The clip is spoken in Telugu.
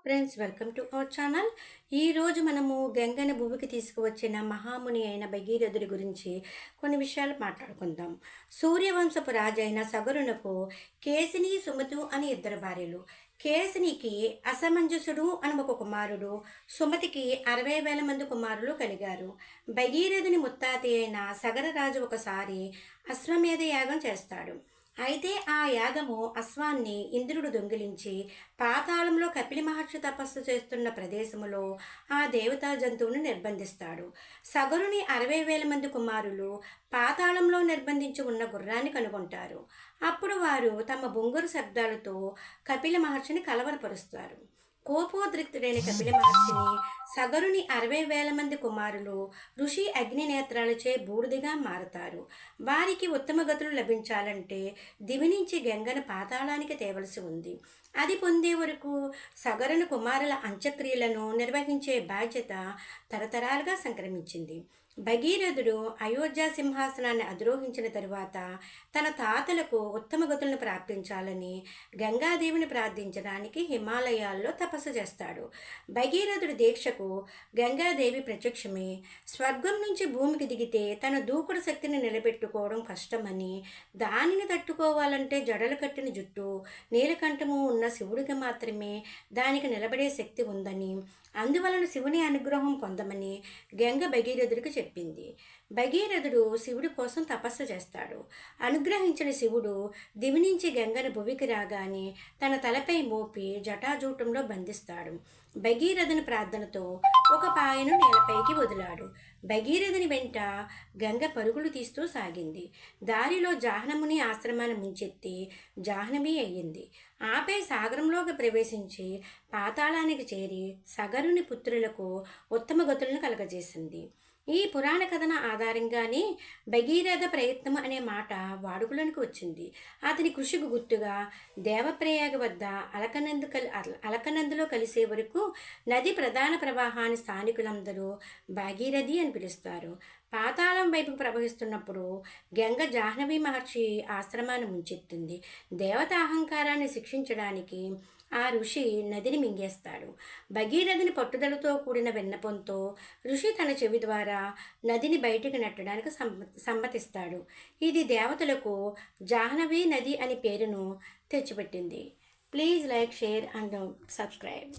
Friends, welcome to our channel. ఈరోజు మనము గంగని భూమికి తీసుకువచ్చిన మహాముని అయిన భగీరథుడి గురించి కొన్ని విషయాలు మాట్లాడుకుందాం. సూర్యవంశపు రాజైన సగరునకు కేసిని, సుమతు అని ఇద్దరు భార్యలు. కేసినికి అసమంజసుడు అని ఒక కుమారుడు, సుమతికి 60,000 మంది కుమారులు కలిగారు. భగీరథుని ముత్తాత అయిన సగరరాజు ఒకసారి అశ్వమేధ యాగం చేస్తాడు. అయితే ఆ యాగము అశ్వాన్ని ఇంద్రుడు దొంగిలించి పాతాళంలో కపిలి మహర్షి తపస్సు చేస్తున్న ప్రదేశములో ఆ దేవతా జంతువును నిర్బంధిస్తాడు. సగరుని 60,000 మంది కుమారులు పాతాళంలో నిర్బంధించి ఉన్న గుర్రాన్ని కనుగొంటారు. అప్పుడు వారు తమ బొంగురు శబ్దాలతో కపిల మహర్షిని కలవరపరుస్తారు. కోపోద్రిక్తుడైన కపిల మహర్షిని సగరుని 60,000 మంది కుమారులు ఋషి అగ్ని నేత్రాలచే బూడిదిగా మారతారు. వారికి ఉత్తమ గతులు లభించాలంటే దివి నుంచి గంగను పాతాళానికి తేవలసి ఉంది. అది పొందే వరకు సగరుని కుమారుల అంత్యక్రియలను నిర్వహించే బాధ్యత తరతరాలుగా సంక్రమించింది. భగీరథుడు అయోధ్య సింహాసనాన్ని అధిరోహించిన తరువాత తన తాతలకు ఉత్తమ గతులను ప్రాప్తించాలని గంగాదేవిని ప్రార్థించడానికి హిమాలయాల్లో తపస్సు చేస్తాడు. భగీరథుడి దీక్షకు గంగాదేవి ప్రత్యక్షమే. స్వర్గం నుంచి భూమికి దిగితే తన దూకుడు శక్తిని నిలబెట్టుకోవడం కష్టమని, దానిని తట్టుకోవాలంటే జడలు కట్టిన జుట్టు, నీలకంఠము ఉన్న శివుడికి మాత్రమే దానికి నిలబడే శక్తి ఉందని, అందువలన శివుని అనుగ్రహం పొందమని గంగ భగీరథుడికి చెప్పింది. భగీరథుడు శివుడి కోసం తపస్సు చేస్తాడు. అనుగ్రహించిన శివుడు దివి నుంచి గంగను భువికి రాగానే తన తలపై మోపి జటాజూటంలో బంధిస్తాడు. భగీరథుని ప్రార్థనతో ఒక పాయను నేలపైకి వదిలాడు. భగీరథుని వెంట గంగ పరుగులు తీస్తూ సాగింది. దారిలో జాహ్నముని ఆశ్రమాన్ని ముంచెత్తి జాహ్నవి అయ్యింది. ఆపై సాగరంలోకి ప్రవేశించి పాతాళానికి చేరి సగరుని పుత్రులకు ఉత్తమ గతులను కలగజేసింది. ఈ పురాణ కథన ఆధారంగానే భగీరథ ప్రయత్నం అనే మాట వాడుకలోనికి వచ్చింది. అతని కృషికి గుర్తుగా దేవప్రయాగ వద్ద అలకనందులో కలిసే వరకు నది ప్రధాన ప్రవాహాన్ని స్థానికులందరూ భాగీరథి అని పిలుస్తారు. పాతాళం వైపు ప్రవహిస్తున్నప్పుడు గంగ జాహ్నవి మహర్షి ఆశ్రమాన్ని ముంచెత్తింది. దేవత అహంకారాన్ని శిక్షించడానికి ఆ ఋషి నదిని మింగేస్తాడు. భగీరథుని పట్టుదలతో కూడిన విన్నపంతో ఋషి తన చెవి ద్వారా నదిని బయటికి నెట్టడానికి సమ్మతిస్తాడు. ఇది దేవతలకు జాహ్నవి నది అని పేరును తెచ్చిపెట్టింది. Please like, share and subscribe.